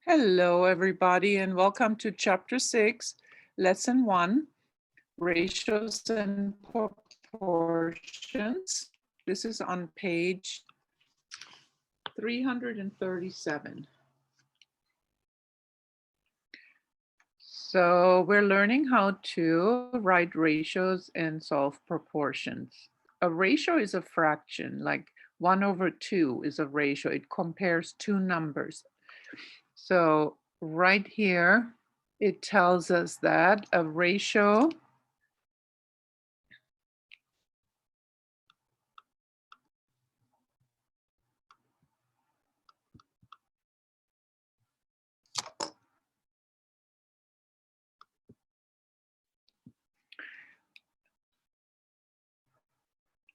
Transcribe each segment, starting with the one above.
Hello, everybody, and welcome to Chapter 6, Lesson 1, Ratios and Proportions. This is on page 337. So we're learning how to write ratios and solve proportions. A ratio is a fraction, like 1/2 is a ratio. It compares two numbers. So right here, it tells us that a ratio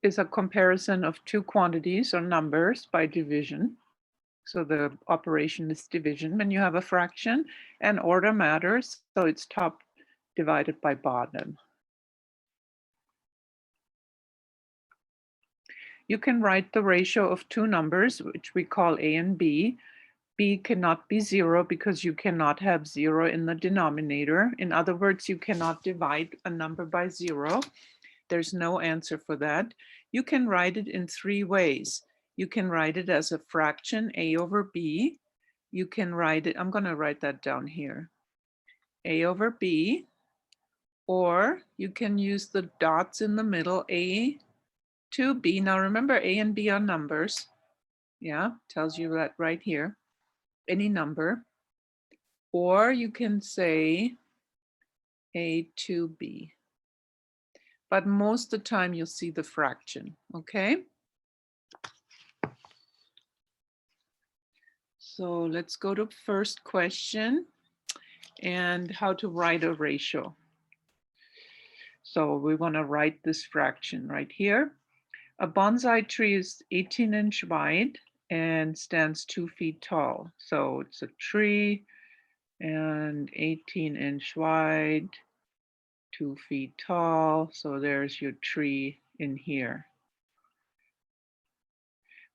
is a comparison of two quantities or numbers by division. So the operation is division when you have a fraction, and order matters. So it's top divided by bottom. You can write the ratio of two numbers, which we call A and B. B cannot be 0 because you cannot have 0 in the denominator. In other words, you cannot divide a number by 0. There's no answer for that. You can write it in three ways. You can write it as a fraction, A over B. You can write it, I'm going to write that down here, A over B. Or you can use the dots in the middle, A to B. Now remember, A and B are numbers. Yeah, tells you that right here, any number. Or you can say A to B. But most of the time you'll see the fraction, okay? So let's go to first question and how to write a ratio. So we want to write this fraction right here. A bonsai tree is 18-inch wide and stands 2 feet tall. So it's a tree and 18-inch wide, 2 feet tall. So there's your tree in here.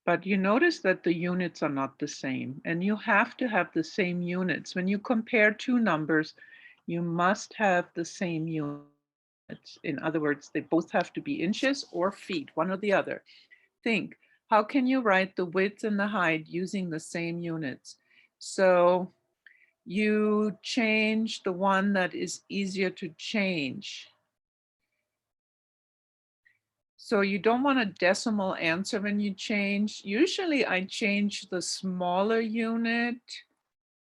But you notice that the units are not the same, and you have to have the same units. When you compare two numbers, you must have the same units. In other words, they both have to be inches or feet, one or the other. Think, how can you write the width and the height using the same units? So you change the one that is easier to change. So you don't want a decimal answer when you change. Usually I change the smaller unit.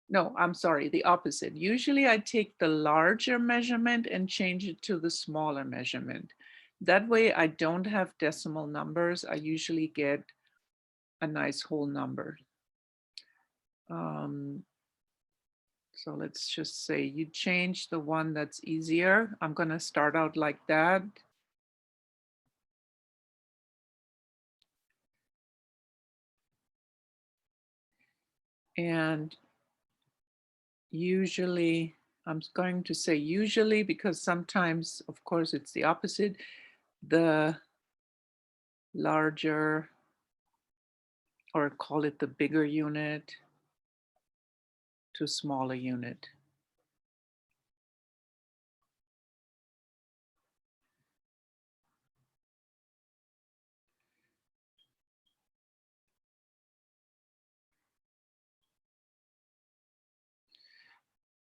No, I'm sorry, the opposite. Usually I take the larger measurement and change it to the smaller measurement. That way I don't have decimal numbers. I usually get a nice whole number. So let's just say you change the one that's easier. I'm going to start out like that. And usually, I'm going to say usually because sometimes, of course, it's the opposite. The larger, or call it the bigger unit, to smaller unit.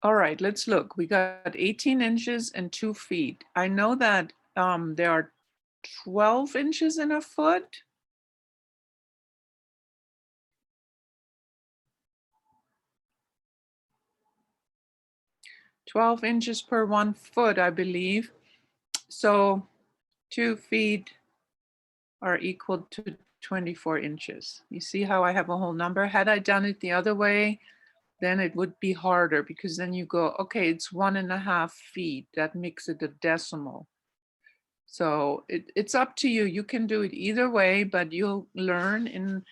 All right, let's look. We got 18 inches and 2 feet. I know that there are 12 inches in a foot. "12 inches per 1 foot, I believe. So 2 feet are equal to 24 inches. You see how I have a whole number? Had I done it the other way, then it would be harder because then you go, okay, it's 1.5 feet. That makes it a decimal. So it's up to you. You can do it either way, but you'll learn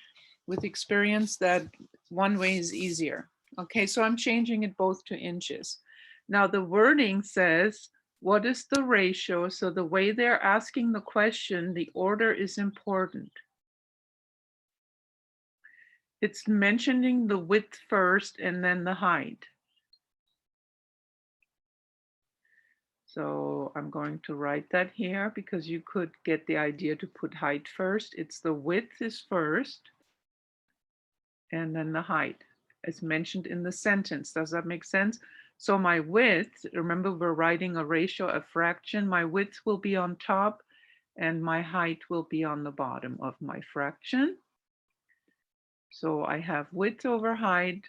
with experience that one way is easier. Okay, so I'm changing it both to inches. Now the wording says, what is the ratio? So the way they're asking the question, the order is important. It's mentioning the width first and then the height. So I'm going to write that here because you could get the idea to put height first. It's the width is first and then the height as mentioned in the sentence. Does that make sense? So my width, remember we're writing a ratio, a fraction, my width will be on top and my height will be on the bottom of my fraction. So I have width over height.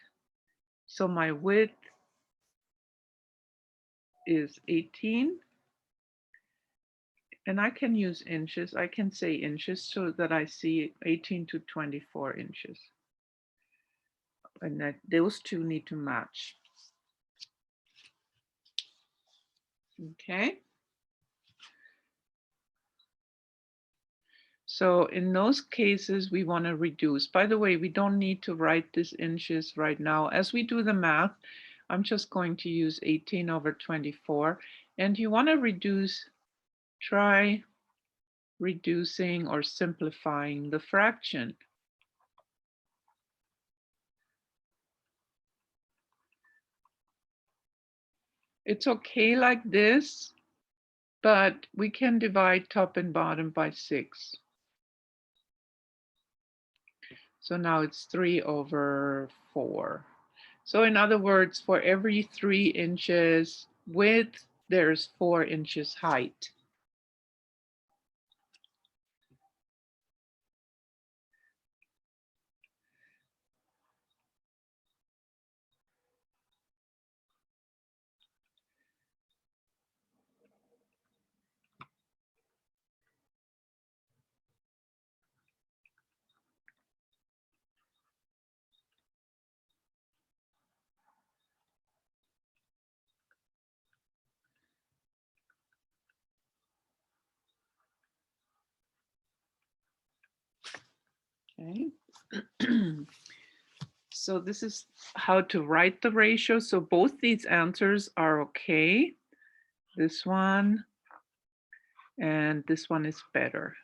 So my width is 18. And I can use inches. I can say inches so that I see 18 to 24 inches. And that those two need to match. Okay. So in those cases, we want to reduce. By the way, we don't need to write this inches right now. As we do the math, I'm just going to use 18 over 24. And you want to reduce, try reducing or simplifying the fraction. It's okay like this, but we can divide top and bottom by 6. So now it's 3 over 4. So in other words, for every 3 inches width, there's 4 inches height. Okay. So this is how to write the ratio. So both these answers are okay. This one and this one is better.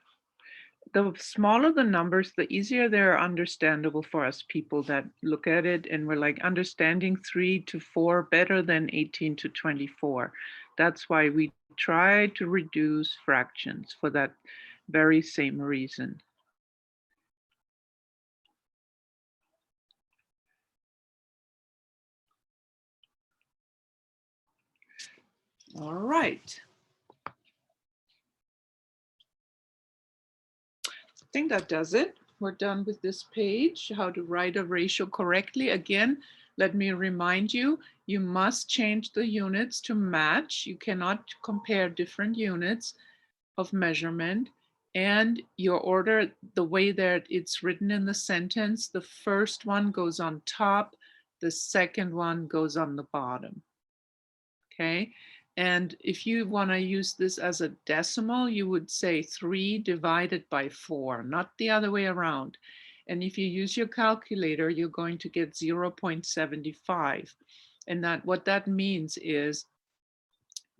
The smaller the numbers, the easier they're understandable for us people that look at it and we're like understanding 3 to 4 better than 18 to 24. That's why we try to reduce fractions for that very same reason. All right. I think that does it. We're done with this page, how to write a ratio correctly. Again, let me remind you, you must change the units to match. You cannot compare different units of measurement. And your order, the way that it's written in the sentence, the first one goes on top, the second one goes on the bottom. Okay. And if you want to use this as a decimal, you would say 3 divided by 4, not the other way around. And if you use your calculator, you're going to get 0.75. And that what that means is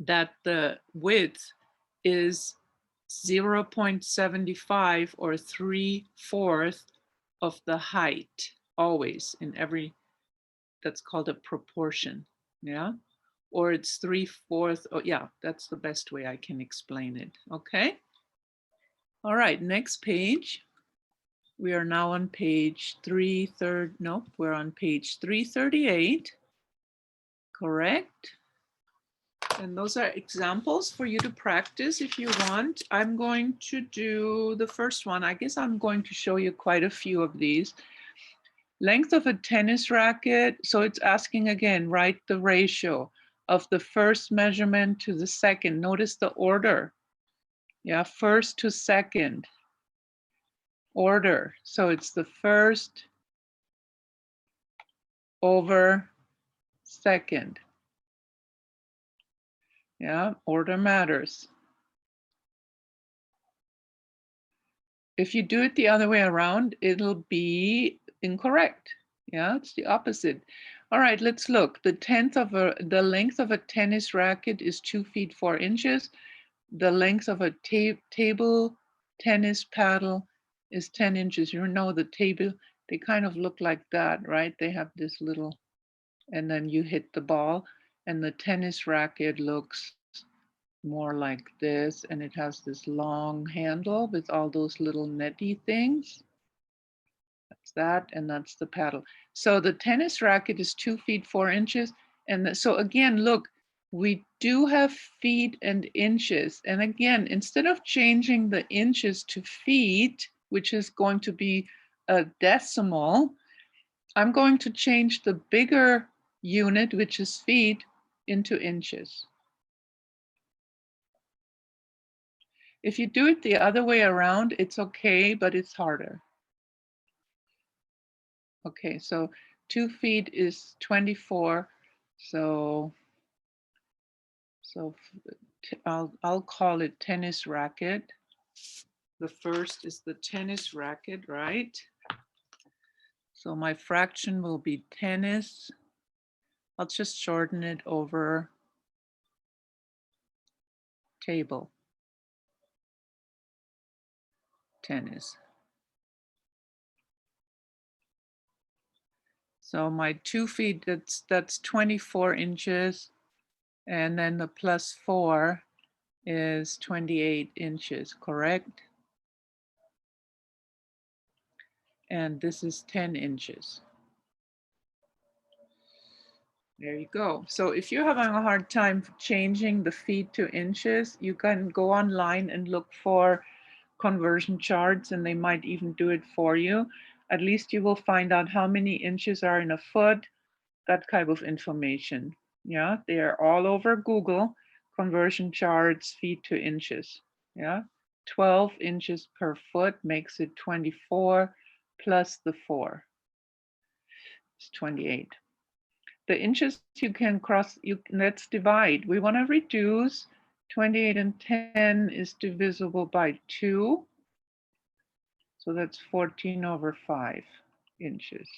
that the width is 0.75 or 3/4 of the height, always in every, that's called a proportion. Yeah. Or it's 3/4. Oh, yeah, that's the best way I can explain it. Okay. All right, next page. We are now on page 338. Correct. And those are examples for you to practice if you want. I'm going to do the first one. I guess I'm going to show you quite a few of these. Length of a tennis racket. So it's asking again, write the ratio of the first measurement to the second. Notice the order. Yeah, first to second. Order. So it's the first over second. Yeah, order matters. If you do it the other way around, it'll be incorrect. Yeah, it's the opposite. All right, let's look. The length of a tennis racket is 2 feet 4 inches. The length of a table tennis paddle is 10 inches. You know the They kind of look like that, right? They have this little, and then you hit the ball, and the tennis racket looks more like this, and it has this long handle with all those little netty things. That's that, and that's the paddle. So the tennis racket is 2 feet 4 inches. And so again, look, we do have feet and inches. And again, instead of changing the inches to feet, which is going to be a decimal, I'm going to change the bigger unit, which is feet, into inches. If you do it the other way around, it's okay, but it's harder. Okay, so 2 feet is 24. So I'll call it tennis racket. The first is the tennis racket, right? So my fraction will be tennis. I'll just shorten it over table. Tennis. So my 2 feet, that's 24 inches. And then the plus 4 is 28 inches, correct? And this is 10 inches. There you go. So if you're having a hard time changing the feet to inches, you can go online and look for conversion charts, and they might even do it for you. At least you will find out how many inches are in a foot, that type of information. Yeah, they are all over Google, conversion charts, feet to inches. Yeah, 12 inches per foot makes it 24 plus the 4 is 28. The inches you can cross, let's divide. We want to reduce. 28 and 10 is divisible by 2. So that's 14 over 5 inches.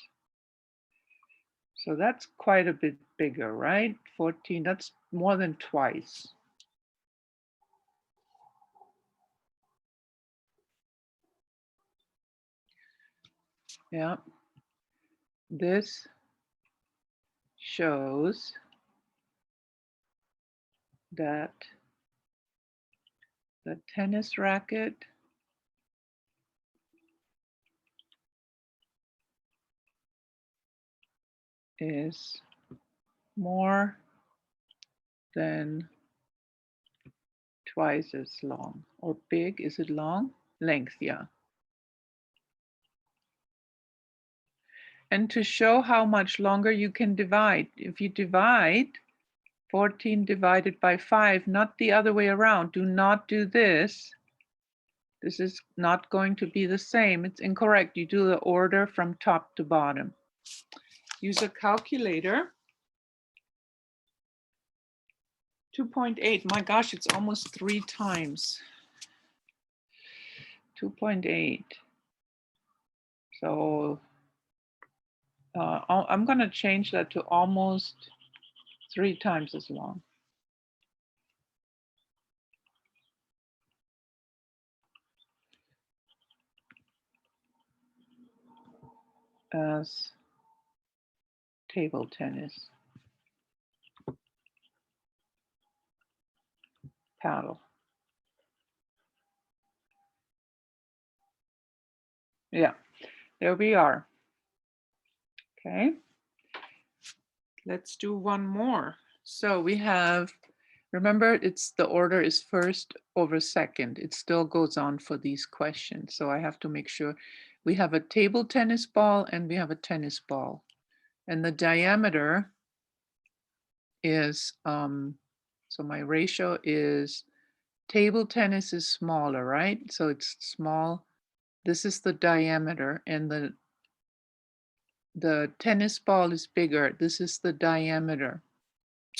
So that's quite a bit bigger, right? 14, that's more than twice. Yeah. This shows that the tennis racket is more than twice as long. Or big, is it long? Length, yeah. And to show how much longer you can divide, if you divide 14 divided by 5, not the other way around, do not do this. This is not going to be the same. It's incorrect. You do the order from top to bottom. Use a calculator. 2.8, my gosh, it's almost 3 times. 2.8. So I'm going to change that to almost 3 times as long. As table tennis. Paddle. Yeah, there we are. Okay, let's do one more. So we have, remember, it's the order is first over second. It still goes on for these questions. So I have to make sure we have a table tennis ball and we have a tennis ball. And the diameter is, so my ratio is, table tennis is smaller, right? So it's small. This is the diameter, and the tennis ball is bigger. This is the diameter.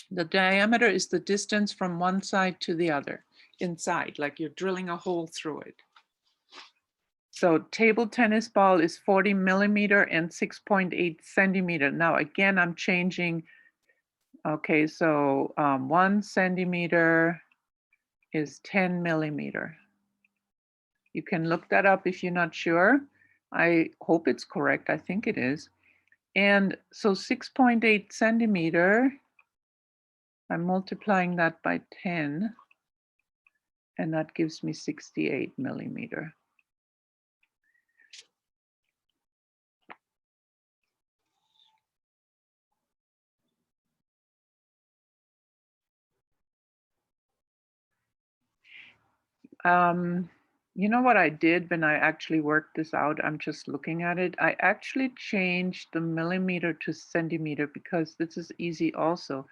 The diameter is the distance from one side to the other, inside, like you're drilling a hole through it. So table tennis ball is 40 millimeter and 6.8 centimeter. Now, again, I'm changing. Okay, so 1 centimeter is 10 millimeter. You can look that up if you're not sure. I hope it's correct. I think it is. And so 6.8 centimeter, I'm multiplying that by 10, and that gives me 68 millimeter. You know what I did when I actually worked this out? I'm just looking at it. I actually changed the millimeter to centimeter because this is easy also.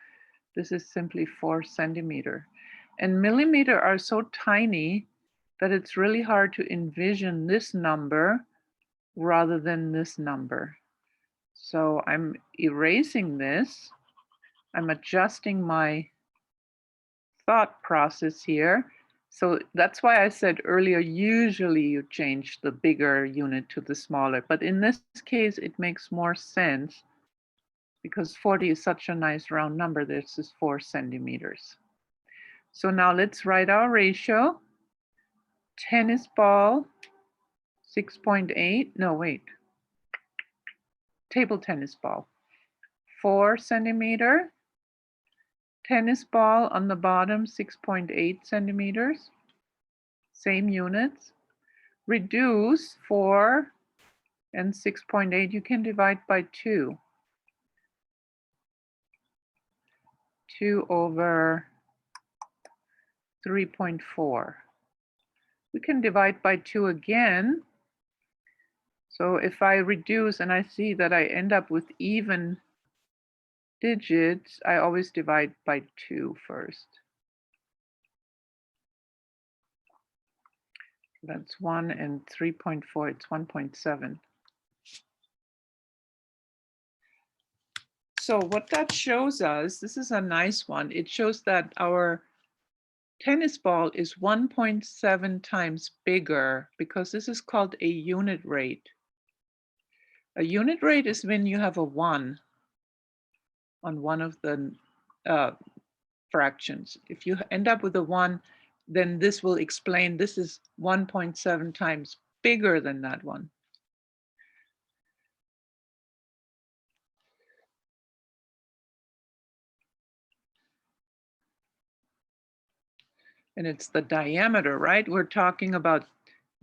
This is simply 4 centimeter. And millimeter are so tiny that it's really hard to envision this number rather than this number. So I'm erasing this. I'm adjusting my thought process here. So that's why I said earlier, usually you change the bigger unit to the smaller, but in this case, it makes more sense because 40 is such a nice round number. This is 4 centimeters. So now let's write our ratio. Tennis ball, 6.8, no wait, table tennis ball, 4 centimeter. Tennis ball on the bottom, 6.8 centimeters. Same units. Reduce 4 and 6.8, you can divide by 2. 2 over 3.4. We can divide by 2 again. So if I reduce and I see that I end up with even digits, I always divide by 2 first. That's 1 and 3.4, it's 1.7. So what that shows us, this is a nice one. It shows that our tennis ball is 1.7 times bigger because this is called a unit rate. A unit rate is when you have a 1 on one of the fractions. If you end up with a 1, then this will explain this is 1.7 times bigger than that one. And it's the diameter, right? We're talking about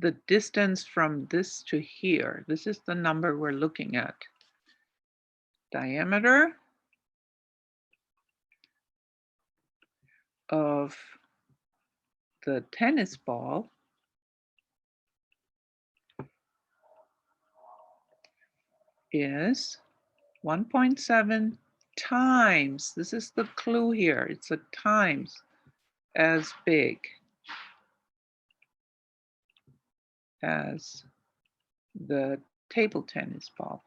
the distance from this to here. This is the number we're looking at. Diameter of the tennis ball is 1.7 times, this is the clue here, it's a times as big as the table tennis ball.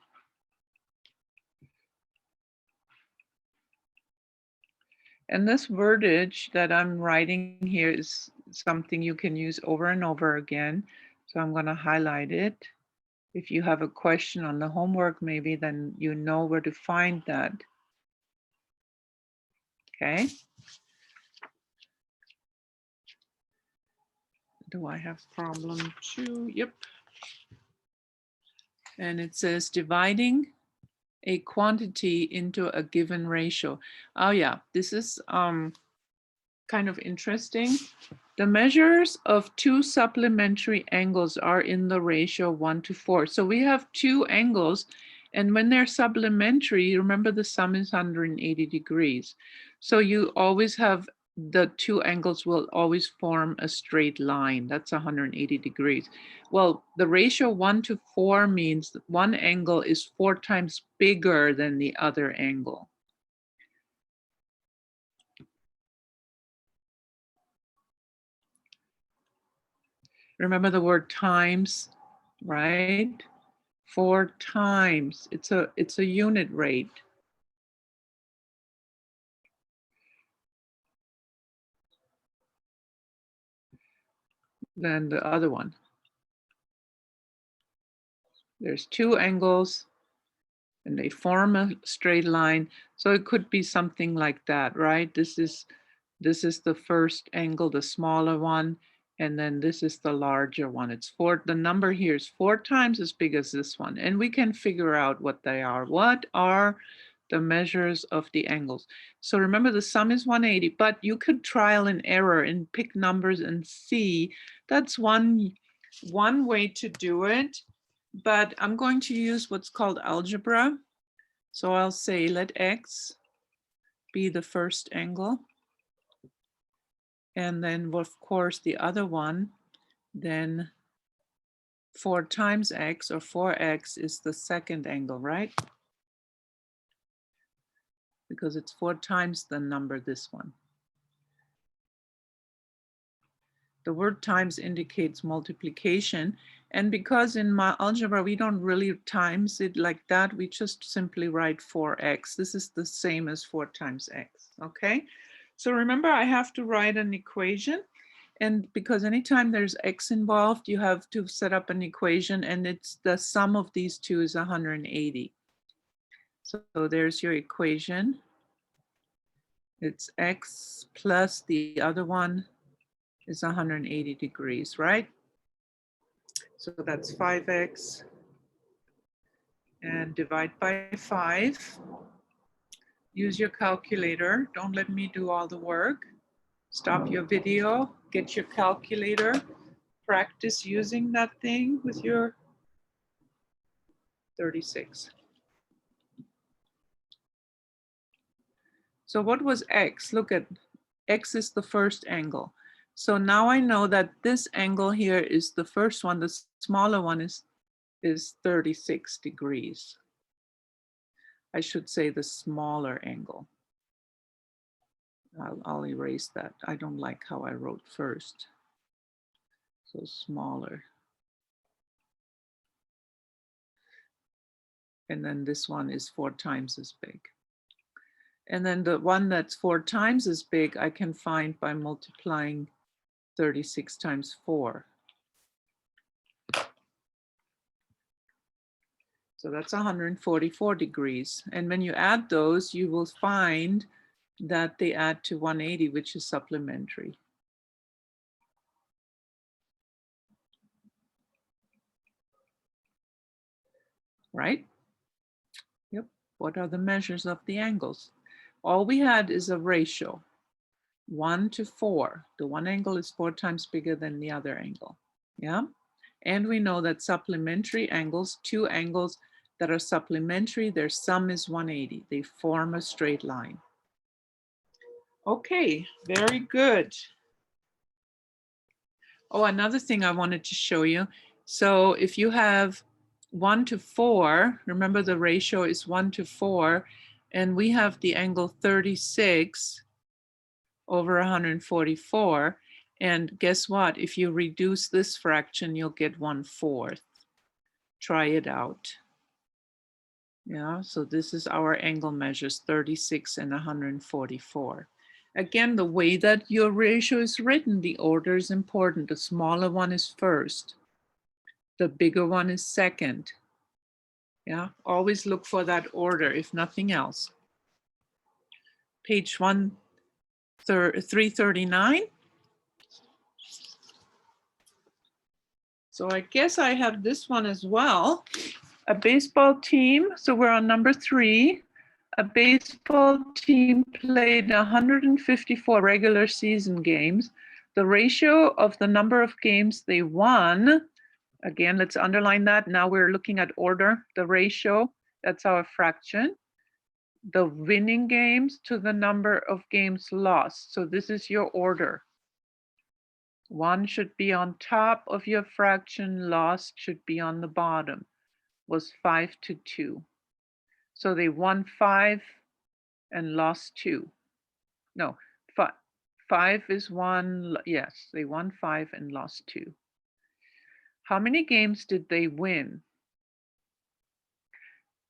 And this wordage that I'm writing here is something you can use over and over again. So I'm going to highlight it. If you have a question on the homework, maybe then you know where to find that. Okay. Do I have problem 2? Yep. And it says dividing a quantity into a given ratio. Oh yeah, this is kind of interesting. The measures of two supplementary angles are in the ratio 1 to 4. So we have two angles, and when they're supplementary, remember the sum is 180 degrees. So you always have the two angles will always form a straight line. That's 180 degrees. Well, the ratio 1 to 4 means that one angle is 4 times bigger than the other angle. Remember the word times, right? 4 times. It's a unit rate. Than the other one. There's two angles and they form a straight line. So it could be something like that, right? This is the first angle, the smaller one, And then this is the larger one. It's four, the number here is 4 times as big as this one. And we can figure out what they are. What are the measures of the angles? So remember the sum is 180, but you could trial and error and pick numbers and see. That's one way to do it. But I'm going to use what's called algebra. So I'll say let X be the first angle. And then of course the other one, then 4 times X or 4X is the second angle, right? Because it's 4 times the number, this one. The word times indicates multiplication. And because in my algebra, we don't really times it like that, we just simply write 4x. This is the same as 4 times x, okay? So remember, I have to write an equation. And because anytime there's x involved, you have to set up an equation, and it's the sum of these two is 180. So there's your equation. It's x plus the other one is 180 degrees, right? So that's 5x and divide by 5. Use your calculator. Don't let me do all the work. Stop your video, get your calculator, practice using that thing with your 36. So what was x? Look at x is the first angle. So now I know that this angle here is the first one. The smaller one is 36 degrees. I should say the smaller angle. I'll erase that. I don't like how I wrote first. So smaller. And then this one is 4 times as big. And then the one that's 4 times as big, I can find by multiplying 36 times 4. So that's 144 degrees. And when you add those, you will find that they add to 180, which is supplementary. Right? Yep. What are the measures of the angles? All we had is a ratio, 1 to 4. The one angle is 4 times bigger than the other angle. Yeah. And we know that supplementary angles, 2 angles that are supplementary, their sum is 180. They form a straight line. Okay, very good. Oh, another thing I wanted to show you. So if you have 1 to 4, remember the ratio is 1 to 4, and we have the angle 36 over 144. And guess what? If you reduce this fraction, you'll get 1/4. Try it out. Yeah, so this is our angle measures, 36 and 144. Again, the way that your ratio is written, the order is important. The smaller one is first. The bigger one is second. Yeah, always look for that order, if nothing else. Page 339. So I guess I have this one as well. A baseball team, so we're on number 3. A baseball team played 154 regular season games. The ratio of the number of games they won, again, let's underline that. Now we're looking at order, the ratio, that's our fraction. The winning games to the number of games lost. So this is your order. 1 should be on top of your fraction, lost should be on the bottom. Was 5 to 2. So they won 5 and lost 2. No, 5 is 1. Yes, they won 5 and lost 2. How many games did they win?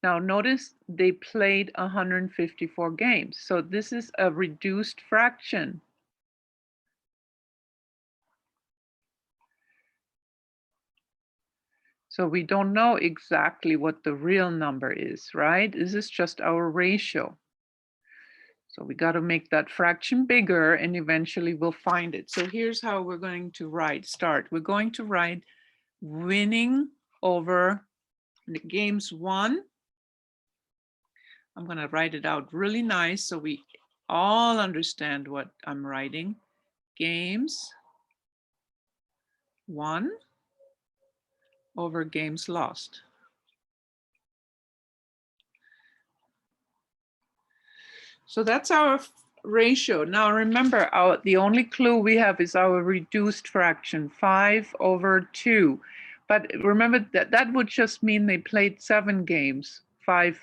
Now notice they played 154 games. So this is a reduced fraction. So we don't know exactly what the real number is, right? This is just our ratio. So we got to make that fraction bigger and eventually we'll find it. So here's how we're going to start. We're going to write winning over games won. I'm going to write it out really nice so we all understand what I'm writing. Games won over games lost. So that's our ratio. Now remember, the only clue we have is our reduced fraction, 5/2. But remember that would just mean they played 7 games, 5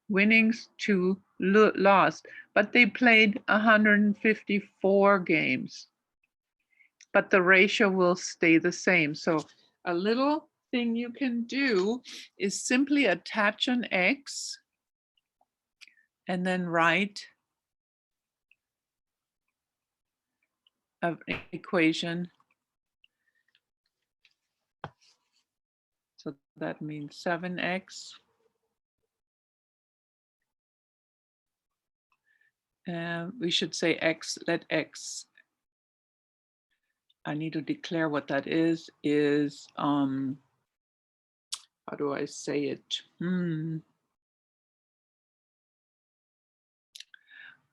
winnings, 2 lost. But they played 154 games. But the ratio will stay the same. So a little thing you can do is simply attach an X and then write an equation. So that means 7x. We should say x, let x. I need to declare what that is how do I say it?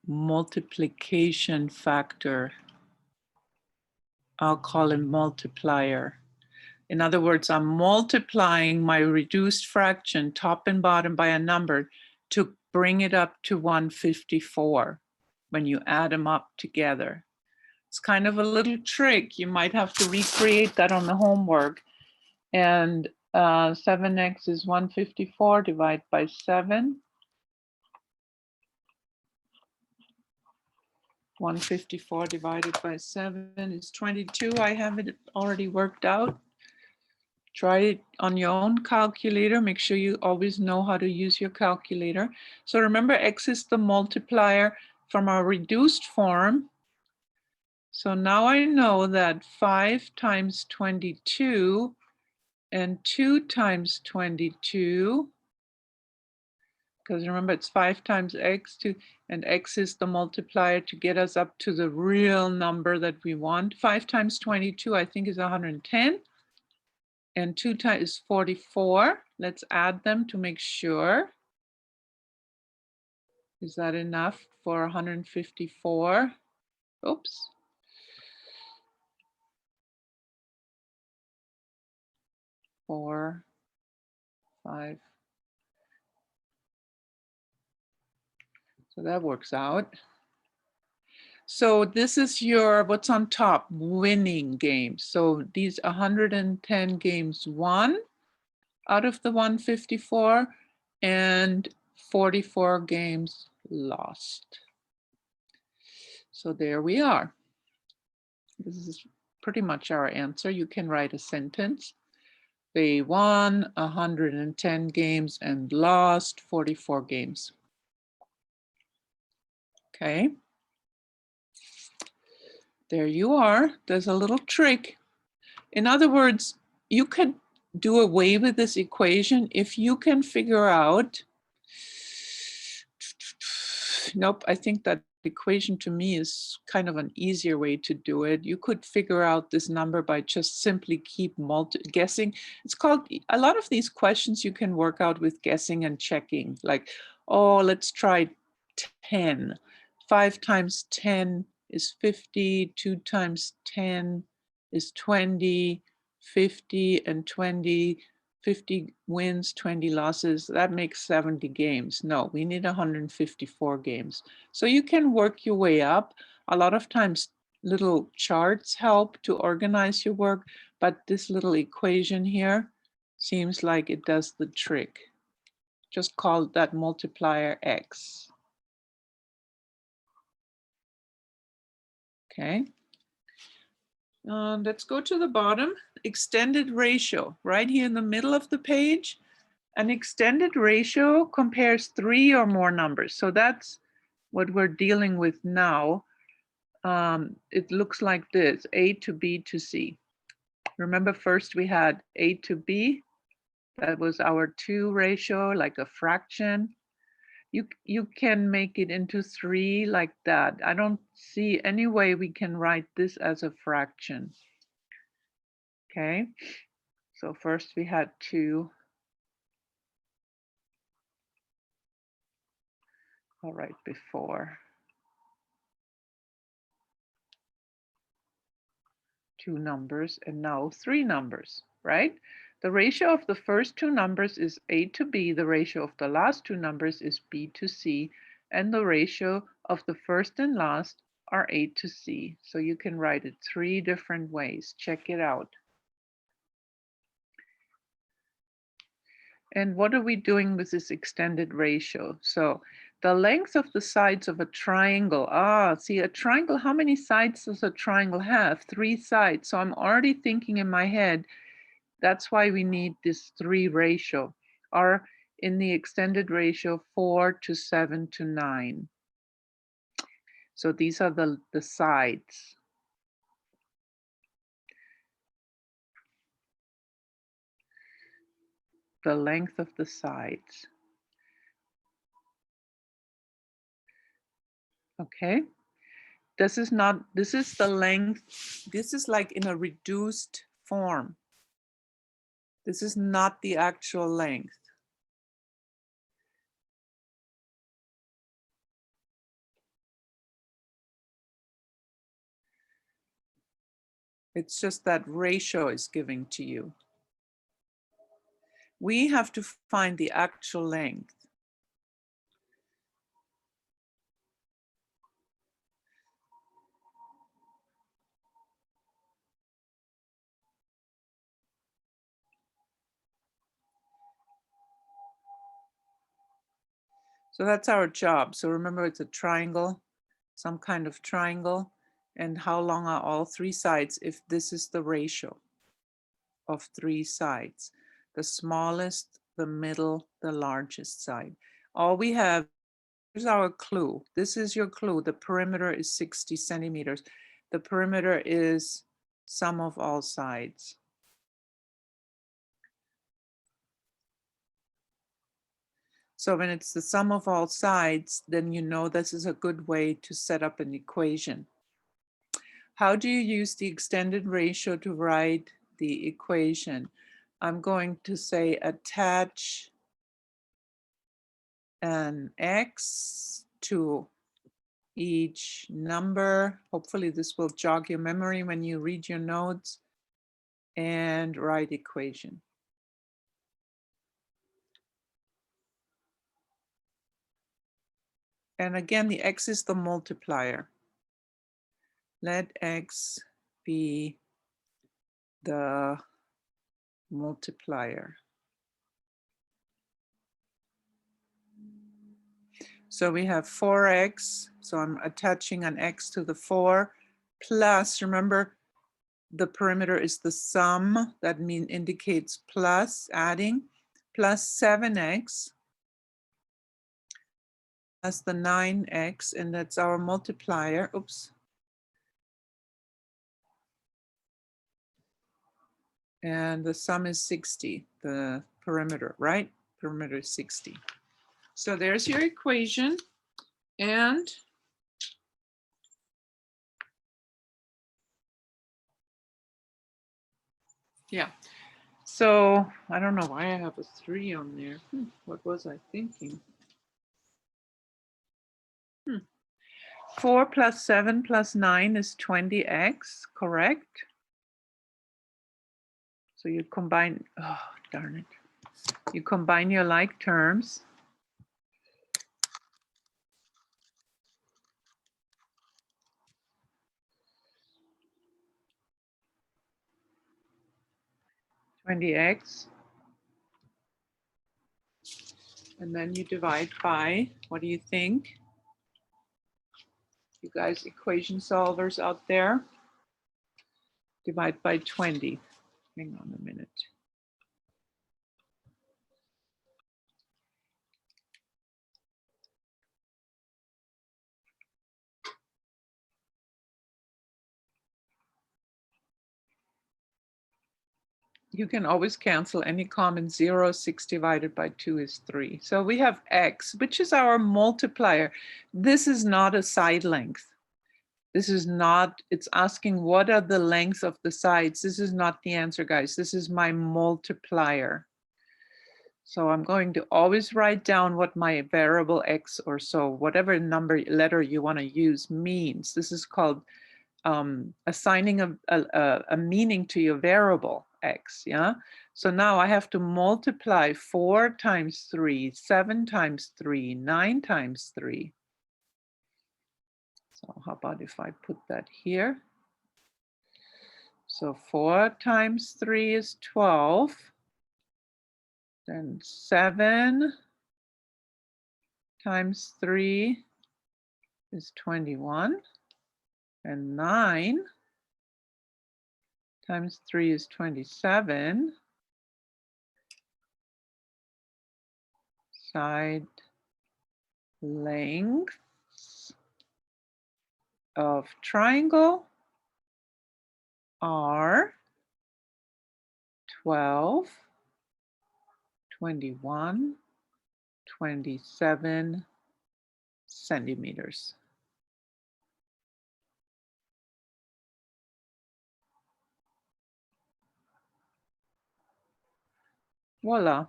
Multiplication factor. I'll call it multiplier. In other words, I'm multiplying my reduced fraction, top and bottom, by a number to bring it up to 154 when you add them up together. It's kind of a little trick. You might have to recreate that on the homework. And 7x is 154 divided by 7. 154 divided by 7 is 22. I have it already worked out. Try it on your own calculator. Make sure you always know how to use your calculator. So remember, x is the multiplier from our reduced form. So now I know that 5 times 22 and 2 times 22, because remember it's 5 times x, and x is the multiplier to get us up to the real number that we want. 5 times 22 I think is 110. And 2 times is 44. Let's add them to make sure. Is that enough for 154? Oops. 4, 5. So that works out. So this is your, what's on top, winning games. So these 110 games won out of the 154 and 44 games lost. So there we are. This is pretty much our answer. You can write a sentence. They won 110 games and lost 44 games. Okay. There you are. There's a little trick. In other words, you could do away with this equation if you can figure out, nope, I think that equation to me is kind of an easier way to do it. You could figure out this number by just simply keep guessing. It's called, a lot of these questions you can work out with guessing and checking. Like, oh, let's try 10. 5 times 10 is 50, 2 times 10 is 20, 50 and 20, 50 wins, 20 losses. That makes 70 games. No, we need 154 games. So you can work your way up. A lot of times little charts help to organize your work, but this little equation here seems like it does the trick. Just call that multiplier X. Okay. Let's go to the bottom. Extended ratio, right here in the middle of the page. An extended ratio compares 3 or more numbers. So that's what we're dealing with now. It looks like this, A to B to C. Remember, first we had A to B. That was our 2 ratio, like a fraction. You can make it into 3 like that. I don't see any way we can write this as a fraction. Okay, so first we had 2. All right, before 2 numbers and now 3 numbers, right? The ratio of the first 2 numbers is A to B, the ratio of the last 2 numbers is B to C, and the ratio of the first and last are A to C. So you can write it 3 different ways. Check it out. And what are we doing with this extended ratio? So the length of the sides of a triangle. See, a triangle, how many sides does a triangle have? 3 sides. So I'm already thinking in my head, that's why we need this 3 ratio, or in the extended ratio 4 to 7 to 9. So these are the sides. The length of the sides. Okay. This is the length. This is like in a reduced form. This is not the actual length. It's just that ratio is giving to you. We have to find the actual length. So that's our job. So remember, it's a triangle, some kind of triangle. And how long are all 3 sides if this is the ratio of 3 sides? The smallest, the middle, the largest side. All we have, here's our clue. This is your clue. The perimeter is 60 centimeters. The perimeter is sum of all sides. So when it's the sum of all sides, then you know this is a good way to set up an equation. How do you use the extended ratio to write the equation? I'm going to say attach an x to each number. Hopefully this will jog your memory when you read your notes, and write equation. And again, the x is the multiplier. Let x be the multiplier. So we have 4x, so I'm attaching an x to the 4, plus, remember, the perimeter is the sum, that indicates plus, adding, plus 7x, plus the 9x, and that's our multiplier. Oops. And the sum is 60, the perimeter, right? Perimeter is 60. So there's your equation. And yeah, so I don't know why I have a 3 on there. What was I thinking? 4 plus 7 plus 9 is 20x, correct? So you combine, oh, darn it. You combine your like terms. $20x. And then you divide by, what do you think? You guys equation solvers out there? Divide by 20. Hang on a minute. You can always cancel any common 0. 6 divided by 2 is 3. So we have x, which is our multiplier. This is not a side length. This is not, it's asking what are the lengths of the sides. This is not the answer, guys. This is my multiplier. So I'm going to always write down what my variable x or so, whatever number letter you want to use means. This is called assigning a meaning to your variable x, yeah? So now I have to multiply 4 times 3, 7 times 3, 9 times 3. So how about if I put that here? So 4 times 3 is 12. Then 7 times 3 is 21. And 9 times 3 is 27. Side lengths of triangle are 12, 21, 27 centimeters. Voila.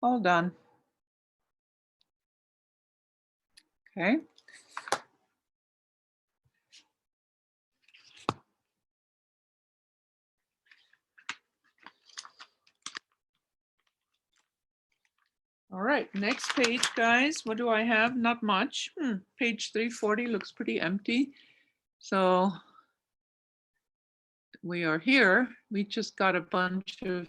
All done. Okay. All right, next page, guys. What do I have? Not much. Page 340 looks pretty empty. So we are here. We just got a bunch of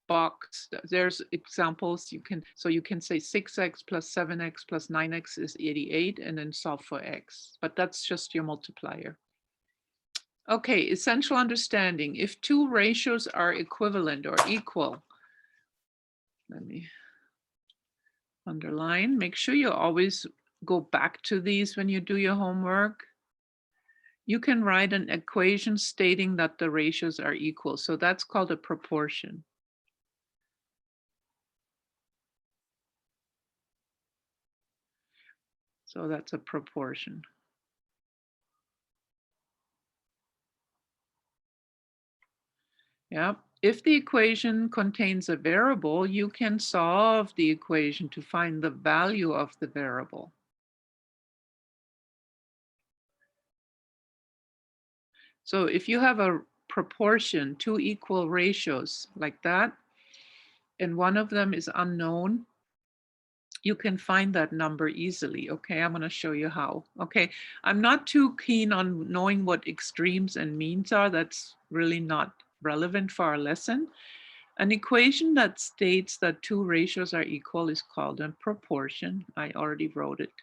box. There's examples you can, so you can say 6x plus 7x plus 9x is 88 and then solve for x, but that's just your multiplier. Okay, essential understanding. If two ratios are equivalent or equal, let me underline, make sure you always go back to these when you do your homework. You can write an equation stating that the ratios are equal. So that's called a proportion. So that's a proportion. Yeah. If the equation contains a variable, you can solve the equation to find the value of the variable. So if you have a proportion, two equal ratios like that, and one of them is unknown, you can find that number easily. Okay, I'm going to show you how. Okay, I'm not too keen on knowing what extremes and means are. That's really not relevant for our lesson. An equation that states that two ratios are equal is called a proportion. I already wrote it.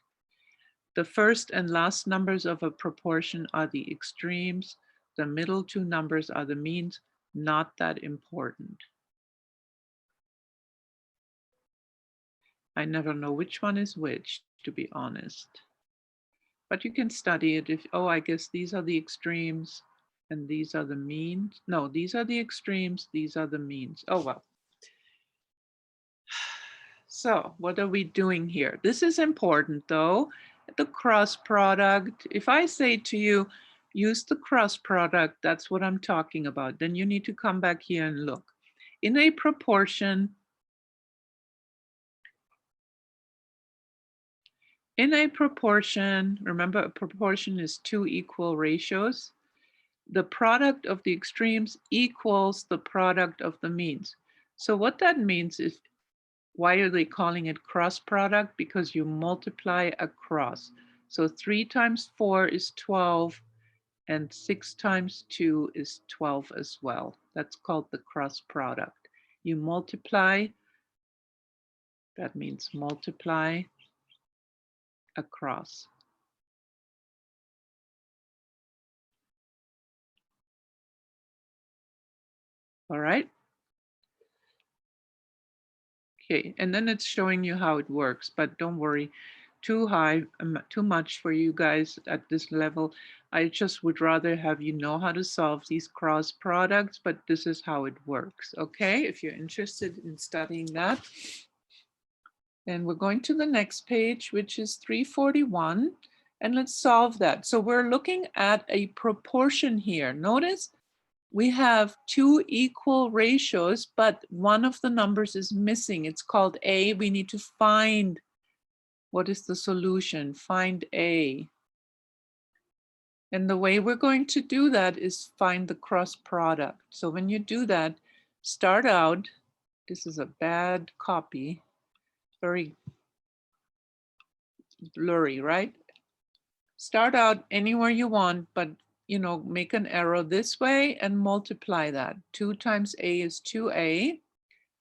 The first and last numbers of a proportion are the extremes. The middle two numbers are the means. Not that important. I never know which one is which, to be honest. But you can study it if, oh, I guess these are the extremes and these are the means. No, these are the extremes, these are the means. Oh, well. So what are we doing here? This is important though. The cross product. If I say to you, use the cross product, that's what I'm talking about. Then you need to come back here and look. In a proportion, remember a proportion is two equal ratios. The product of the extremes equals the product of the means. So what that means is, why are they calling it cross product? Because you multiply across. So 3 times 4 is 12, and 6 times 2 is 12 as well. That's called the cross product. You multiply, that means multiply across. All right. Okay, and then it's showing you how it works, but don't worry. too high, too much for you guys at this level. I just would rather have you know how to solve these cross products, but this is how it works, okay? If you're interested in studying that. And we're going to the next page, which is 341, and let's solve that. So we're looking at a proportion here. Notice we have two equal ratios, but one of the numbers is missing. It's called A. We need to find what is the solution, find A. And the way we're going to do that is find the cross product. So when you do that, start out, this is a bad copy, very blurry, right? Start out anywhere you want, but make an arrow this way and multiply that. 2 times A is 2A.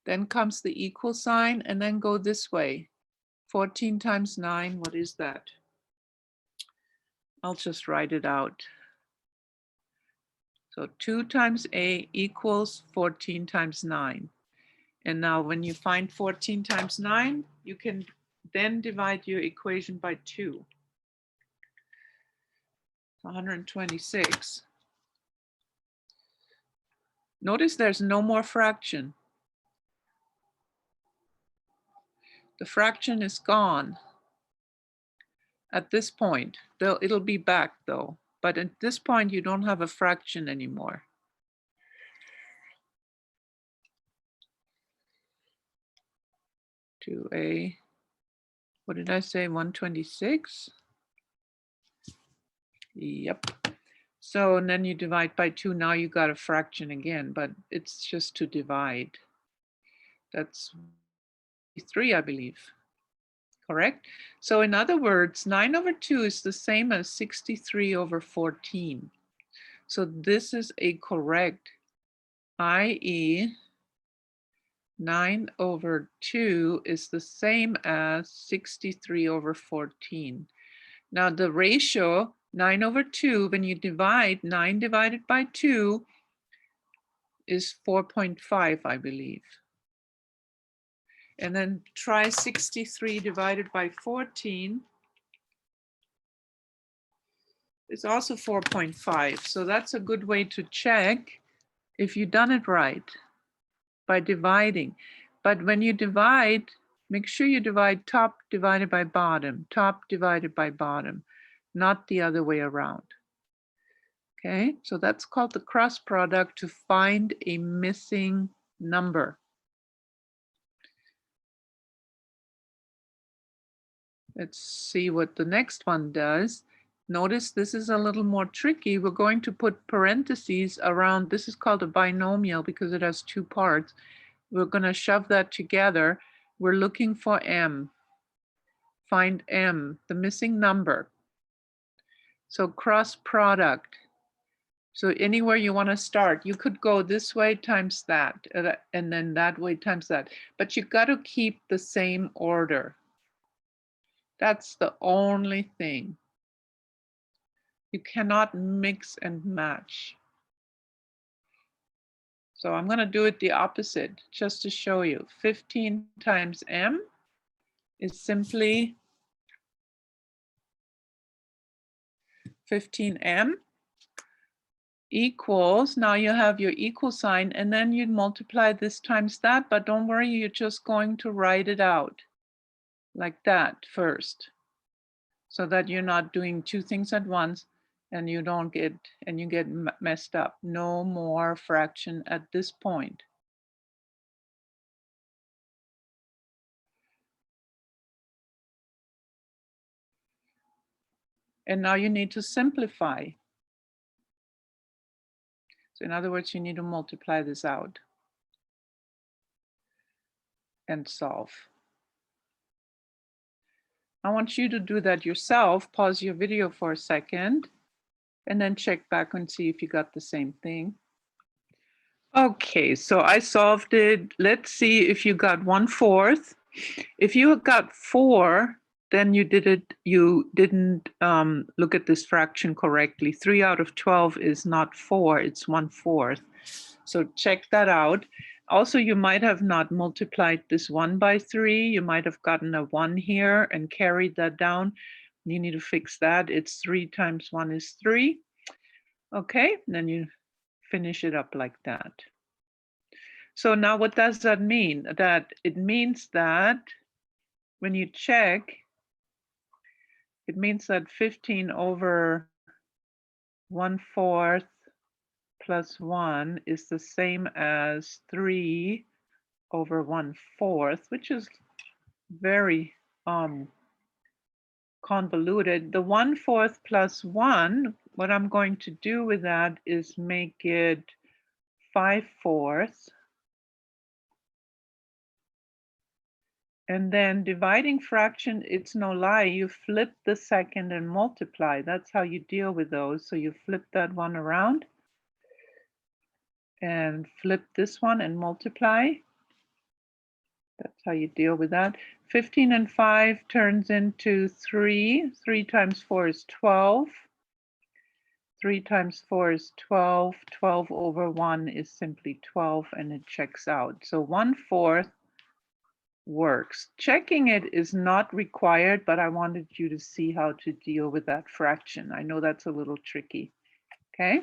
Then comes the equal sign and then go this way. 14 times 9, what is that? I'll just write it out. So 2 times A equals 14 times 9. And now when you find 14 times 9, you can then divide your equation by 2. 126. Notice there's no more fraction. The fraction is gone at this point. It'll be back though. But at this point, you don't have a fraction anymore. To A, what did I say, 126? Yep. So and then you divide by 2. Now you got a fraction again, but it's just to divide. That's 3, I believe. Correct? So in other words, 9 over 2 is the same as 63 over 14. So this is a correct, i.e. 9 over 2 is the same as 63 over 14. Now the ratio, 9 over 2, when you divide, 9 divided by 2 is 4.5, I believe. And then try 63 divided by 14. It's also 4.5. So that's a good way to check if you've done it right by dividing. But when you divide, make sure you divide top divided by bottom, top divided by bottom, not the other way around. Okay, so that's called the cross product, to find a missing number. Let's see what the next one does. Notice this is a little more tricky. We're going to put parentheses around, this is called a binomial because it has 2 parts. We're going to shove that together. We're looking for M. Find M, the missing number. So cross product. So anywhere you want to start, you could go this way times that, and then that way times that. But you got to keep the same order. That's the only thing. You cannot mix and match. So I'm going to do it the opposite just to show you. 15 times M is simply 15M equals, now you have your equal sign, and then you multiply this times that, but don't worry, you're just going to write it out like that first, so that you're not doing 2 things at once and you don't get, and you get messed up. No more fraction at this point. And now you need to simplify. So in other words, you need to multiply this out and solve. I want you to do that yourself. Pause your video for a second and then check back and see if you got the same thing. Okay, so I solved it. Let's see if you got 1/4. If you got 4, then you didn't look at this fraction correctly. 3 out of 12 is not 4, it's 1/4. So check that out. Also, you might have not multiplied this 1 by 3. You might have gotten a 1 here and carried that down. You need to fix that. It's 3 times 1 is 3. Okay, and then you finish it up like that. So now what does that mean? That it means that when you check, it means that 15 over 1/4 plus 1 is the same as 3 over 1/4, which is very convoluted. The 1/4 plus 1, what I'm going to do with that is make it 5/4. And then dividing fraction, it's no lie. You flip the second and multiply. That's how you deal with those. So you flip that one around and flip this one and multiply. That's how you deal with that. 15 and 5 turns into 3. 3 times 4 is 12. 3 times 4 is 12. 12 over 1 is simply 12, and it checks out. So 1/4 works. Checking it is not required, but I wanted you to see how to deal with that fraction. I know that's a little tricky. Okay.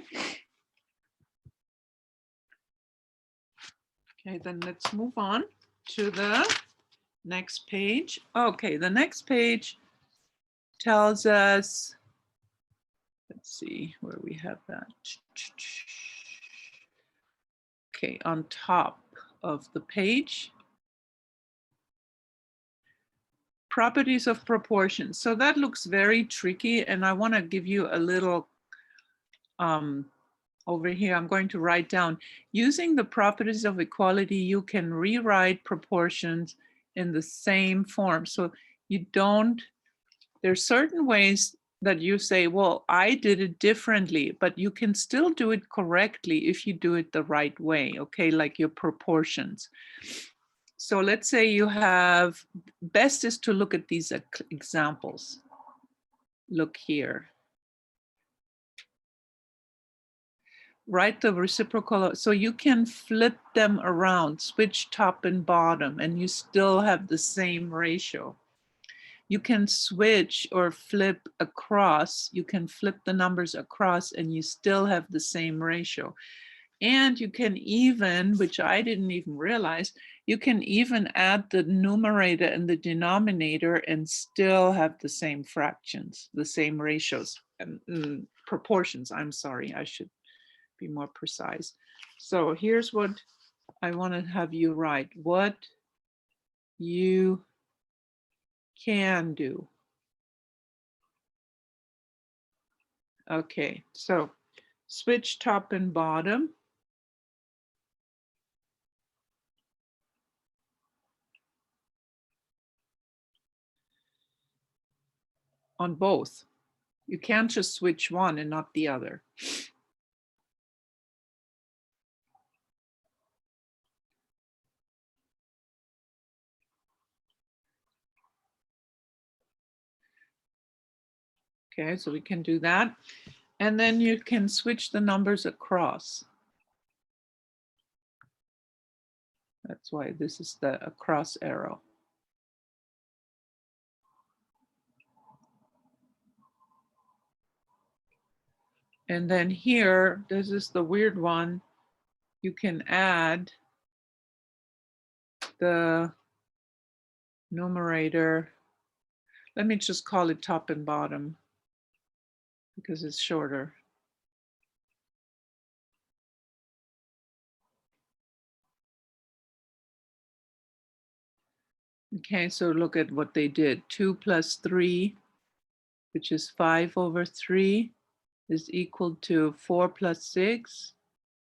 Okay, then let's move on to the next page. Okay, the next page tells us, let's see where we have that. Okay, on top of the page, properties of proportions. So that looks very tricky, and I want to give you a little over here. I'm going to write down, using the properties of equality, you can rewrite proportions in the same form. So you don't, there's certain ways that you say, well, I did it differently, but you can still do it correctly if you do it the right way, okay, like your proportions. So let's say you have, best is to look at these examples. Look here. Write the reciprocal, so you can flip them around, switch top and bottom, and you still have the same ratio. You can switch or flip across, you can flip the numbers across and you still have the same ratio. And you can even, which I didn't even realize, you can even add the numerator and the denominator and still have the same fractions, the same ratios, and proportions. I'm sorry, I should be more precise. So here's what I want to have you write. What you can do. Okay, so switch top and bottom. On both. You can't just switch one and not the other. Okay, so we can do that. And then you can switch the numbers across. That's why this is the across arrow. And then here, this is the weird one. You can add the numerator. Let me just call it top and bottom because it's shorter. Okay, so look at what they did. 2 plus 3, which is 5 over 3, is equal to 4 plus 6,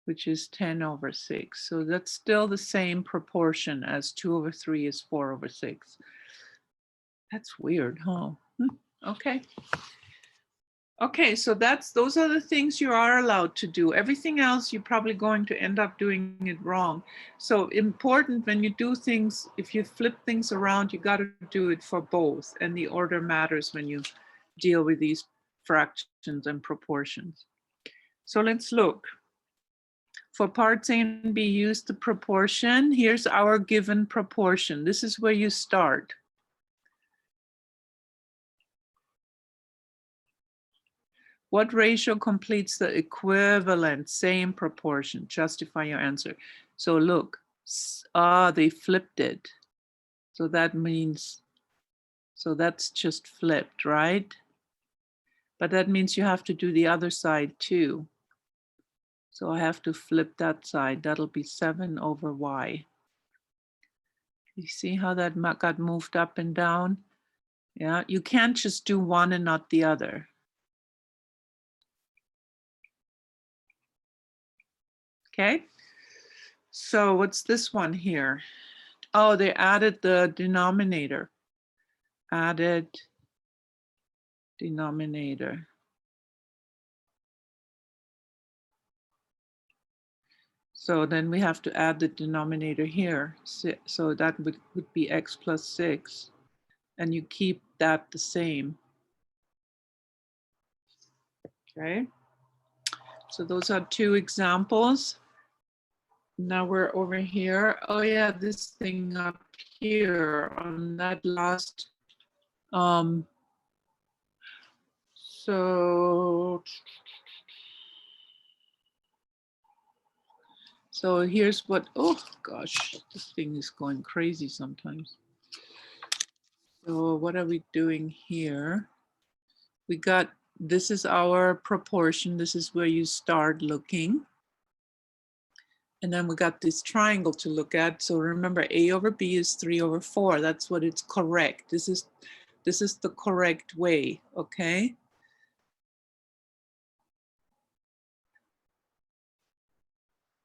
which is 10 over 6. So that's still the same proportion as 2 over 3 is 4 over 6. That's weird, huh? Okay. Okay, so those are the things you are allowed to do. Everything else, you're probably going to end up doing it wrong. So important when you do things, if you flip things around, you got to do it for both. And the order matters when you deal with these fractions and proportions. So let's look. For parts A and B, use the proportion. Here's our given proportion. This is where you start. What ratio completes the equivalent same proportion? Justify your answer. So look, they flipped it. So that means, so that's just flipped, right? But that means you have to do the other side too. So I have to flip that side. That'll be 7 over y. You see how that got moved up and down? Yeah, you can't just do one and not the other. Okay, so what's this one here? Oh, they added the denominator. Added denominator. So then we have to add the denominator here. So that would be x plus 6. And you keep that the same. Okay. So those are 2 examples. Now we're over here. Oh yeah, this thing up here on that last. So here's what, oh gosh, this thing is going crazy sometimes. So what are we doing here? We got, this is our proportion. This is where you start looking. And then we got this triangle to look at. So remember, A over B is 3 over 4. That's what it's correct. This is the correct way, okay?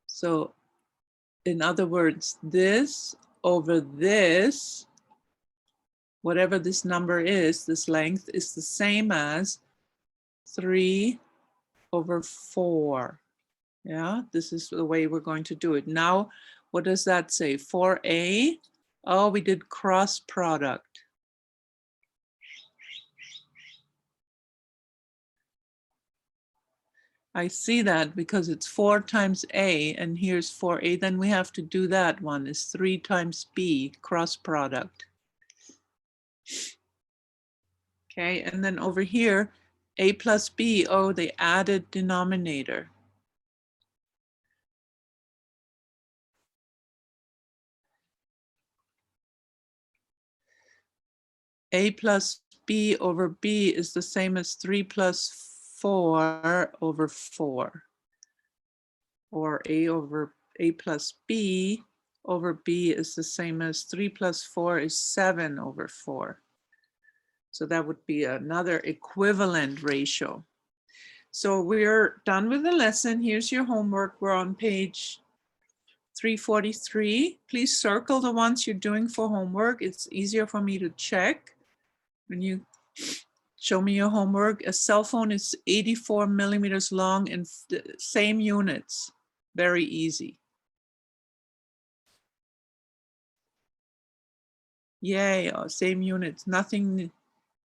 So in other words, this over this, whatever this number is, this length is the same as 3 over 4. Yeah, this is the way we're going to do it. Now, what does that say? 4a, oh, we did cross product. I see that because it's 4 times a, and here's 4a, then we have to do that one, is 3 times b, cross product. Okay, and then over here, a plus b, oh, they added denominator. A plus b over b is the same as 3 plus 4 over 4. Or a plus b over b is the same as 3 plus 4 is 7 over 4. So that would be another equivalent ratio. So we're done with the lesson. Here's your homework. We're on page 343. Please circle the ones you're doing for homework. It's easier for me to check when you show me your homework. A cell phone is 84 millimeters long and the same units. Very easy. Yay, same units, nothing,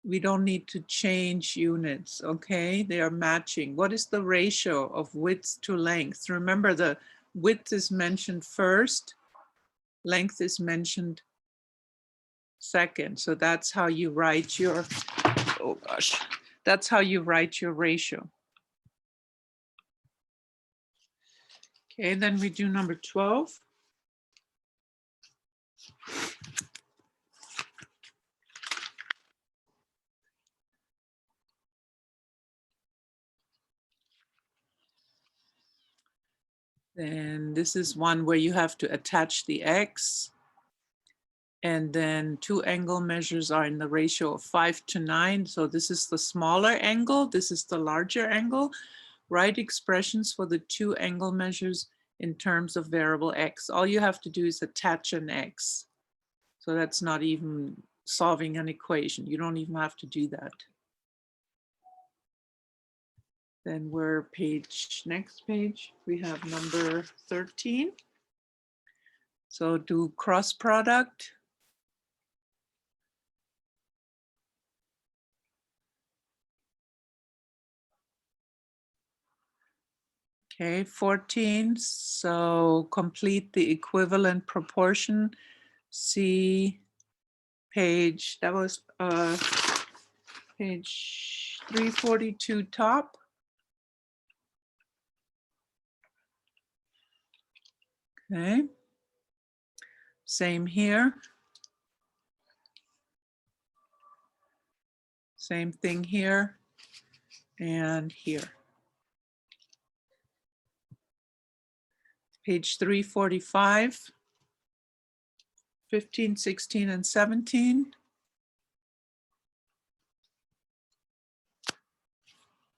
we don't need to change units, okay? They are matching. What is the ratio of width to length? Remember, the width is mentioned first, length is mentioned second. So that's how you write your, oh gosh, that's how you write your ratio. Okay, then we do number 12. Then this is one where you have to attach the X. And then 2 angle measures are in the ratio of 5 to 9. So this is the smaller angle. This is the larger angle. Write expressions for the 2 angle measures in terms of variable X. All you have to do is attach an X. So that's not even solving an equation. You don't even have to do that. Then we're next page, we have number 13. So do cross product. Okay, 14. So complete the equivalent proportion. See page, that was page 342 top. Okay. Same here. Same thing here and here. Page 345, 15, 16, and 17.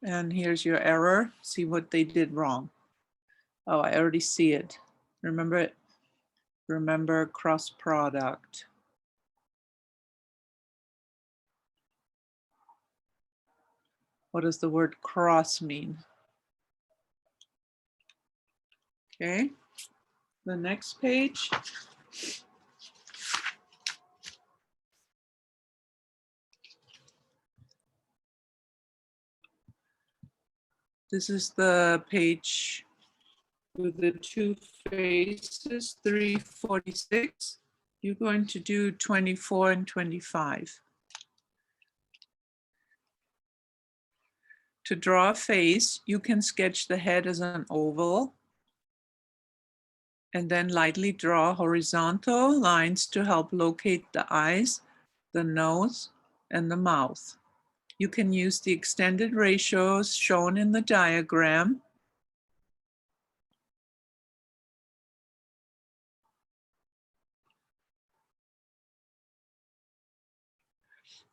And here's your error. See what they did wrong. Oh, I already see it. Remember it? Remember cross product. What does the word cross mean? Okay, the next page. This is the page with the two faces, 346. You're going to do 24 and 25. To draw a face, you can sketch the head as an oval and then lightly draw horizontal lines to help locate the eyes, the nose, and the mouth. You can use the extended ratios shown in the diagram.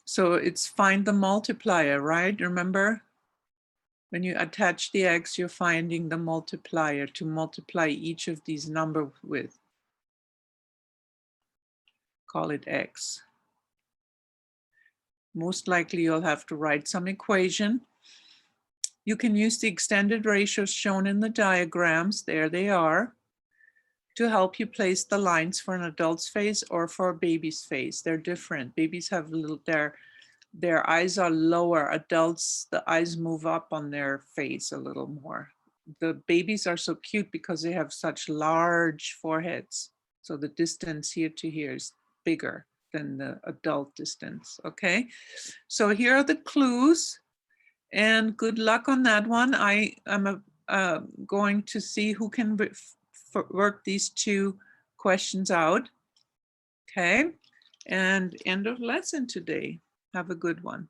So it's find the multiplier, right? Remember, when you attach the x, you're finding the multiplier to multiply each of these numbers with. Call it x. Most likely you'll have to write some equation. You can use the extended ratios shown in the diagrams, there they are, to help you place the lines for an adult's face or for a baby's face. They're different. Babies have little, their eyes are lower. Adults, the eyes move up on their face a little more. The babies are so cute because they have such large foreheads. So the distance here to here is bigger than the adult distance, okay? So here are the clues and good luck on that one. I am going to see who can work these two questions out, okay? And end of lesson today. Have a good one.